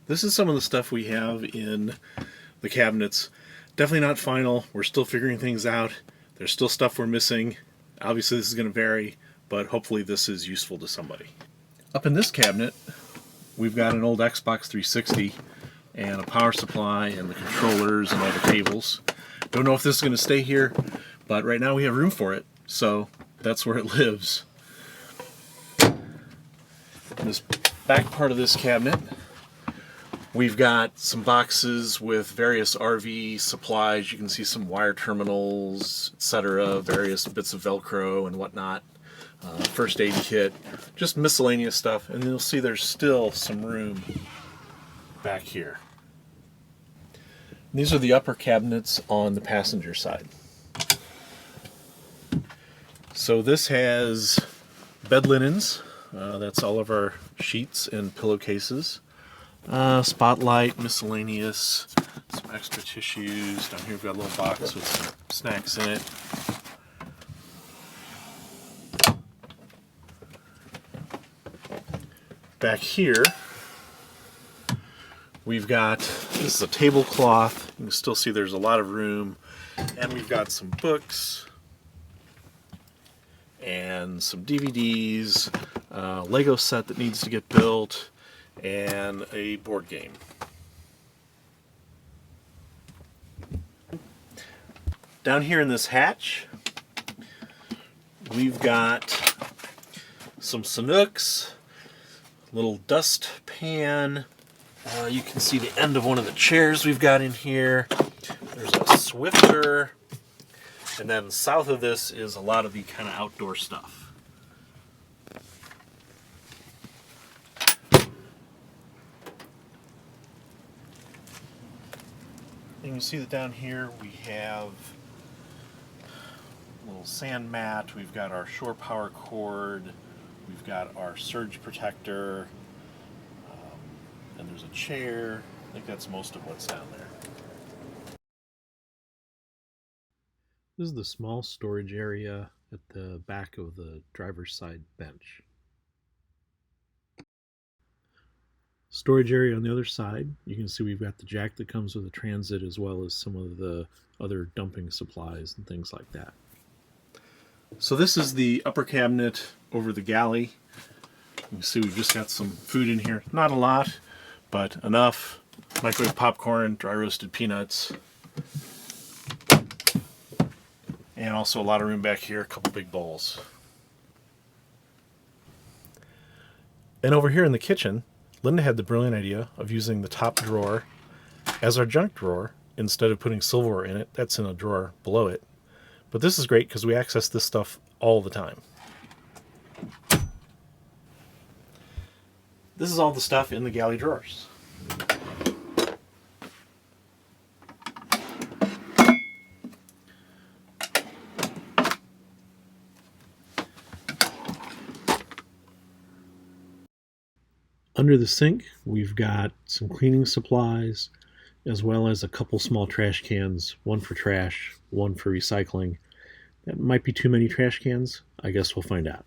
This is some of the stuff we have in the cabinets. Definitely not final. We're still figuring things out. There's still stuff we're missing. Obviously this is going to vary, but hopefully this is useful to somebody. Up in this cabinet, we've got an old Xbox 360 and a power supply and the controllers and all the cables. Don't know if this is going to stay here, but right now we have room for it, so that's where it lives. In this back part of this cabinet, we've got some boxes with various RV supplies. You can see some wire terminals, etc., various bits of Velcro and whatnot. First aid kit, just miscellaneous stuff. And you'll see there's still some room back here. And these are the upper cabinets on the passenger side. So this has bed linens. That's all of our sheets and pillowcases. Spotlight, miscellaneous, some extra tissues. Down here we've got a little box with some snacks in it. Back here, we've got, this is a tablecloth. You can still see there's a lot of room. And we've got some books and some DVDs, Lego set that needs to get built, and a board game. Down here in this hatch, we've got some Sanooks, little dust pan. You can see the end of one of the chairs we've got in here. There's a Swifter. And then south of this is a lot of the kind of outdoor stuff. You can see that down here we have a little sand mat, we've got our shore power cord, we've got our surge protector, and there's a chair. I think that's most of what's down there. This is the small storage area at the back of the driver's side bench. Storage area on the other side, you can see we've got the jack that comes with the Transit as well as some of the other dumping supplies and things like that. So this is the upper cabinet over the galley. You can see we've just got some food in here. Not a lot, but enough. Microwave popcorn, dry roasted peanuts. And also a lot of room back here, a couple big bowls. And over here in the kitchen, Linda had the brilliant idea of using the top drawer as our junk drawer instead of putting silverware in it. That's in a drawer below it. But this is great because we access this stuff all the time. This is all the stuff in the galley drawers. Under the sink, we've got some cleaning supplies, as well as a couple small trash cans, one for trash, one for recycling. That might be too many trash cans. I guess we'll find out.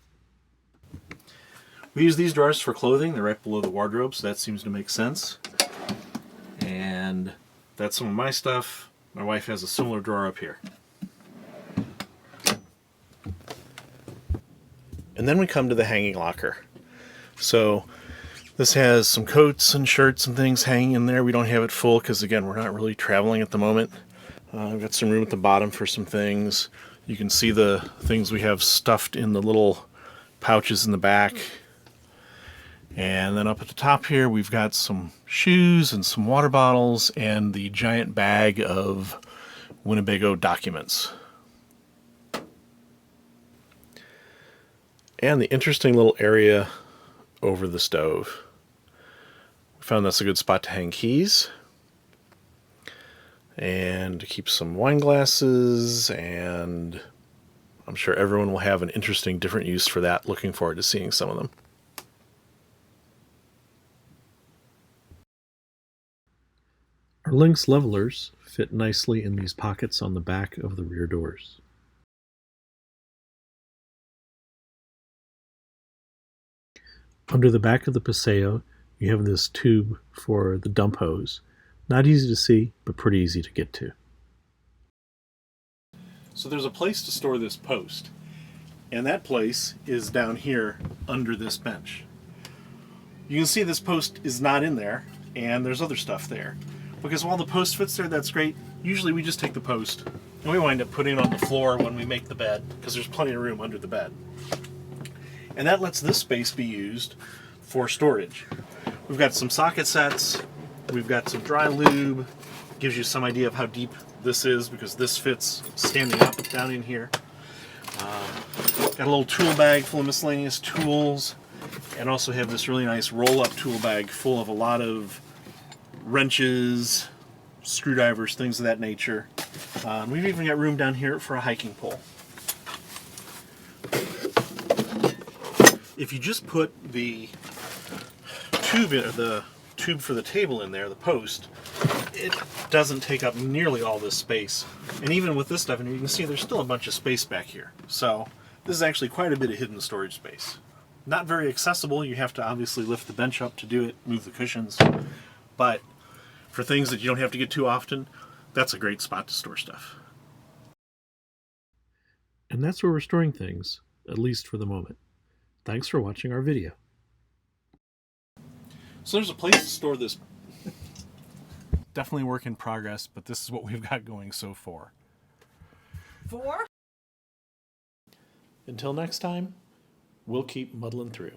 We use these drawers for clothing. They're right below the wardrobe, so that seems to make sense. And that's some of my stuff. My wife has a similar drawer up here. And then we come to the hanging locker. So this has some coats and shirts and things hanging in there. We don't have it full because, again, we're not really traveling at the moment. We've got some room at the bottom for some things. You can see the things we have stuffed in the little pouches in the back. And then up at the top here, we've got some shoes and some water bottles and the giant bag of Winnebago documents. And the interesting little area over the stove. We found that's a good spot to hang keys and to keep some wine glasses, and I'm sure everyone will have an interesting different use for that. Looking forward to seeing some of them. Our Lynx levelers fit nicely in these pockets on the back of the rear doors. Under the back of the Paseo, you have this tube for the dump hose. Not easy to see, but pretty easy to get to. So there's a place to store this post, and that place is down here under this bench. You can see this post is not in there, and there's other stuff there. Because while the post fits there, that's great. Usually we just take the post and we wind up putting it on the floor when we make the bed, because there's plenty of room under the bed. And that lets this space be used for storage. We've got some socket sets, we've got some dry lube, gives you some idea of how deep this is because this fits standing up down in here. Got a little tool bag full of miscellaneous tools, and also have this really nice roll-up tool bag full of a lot of wrenches, screwdrivers, things of that nature. We've even got room down here for a hiking pole. If you just put the tube for the table in there, the post, it doesn't take up nearly all this space. And even with this stuff, and you can see there's still a bunch of space back here. So this is actually quite a bit of hidden storage space. Not very accessible. You have to obviously lift the bench up to do it, move the cushions. But for things that you don't have to get to often, that's a great spot to store stuff. And that's where we're storing things, at least for the moment. Thanks for watching our video. So there's a place to store this. Definitely work in progress, but this is what we've got going so far. Until next time, we'll keep muddling through.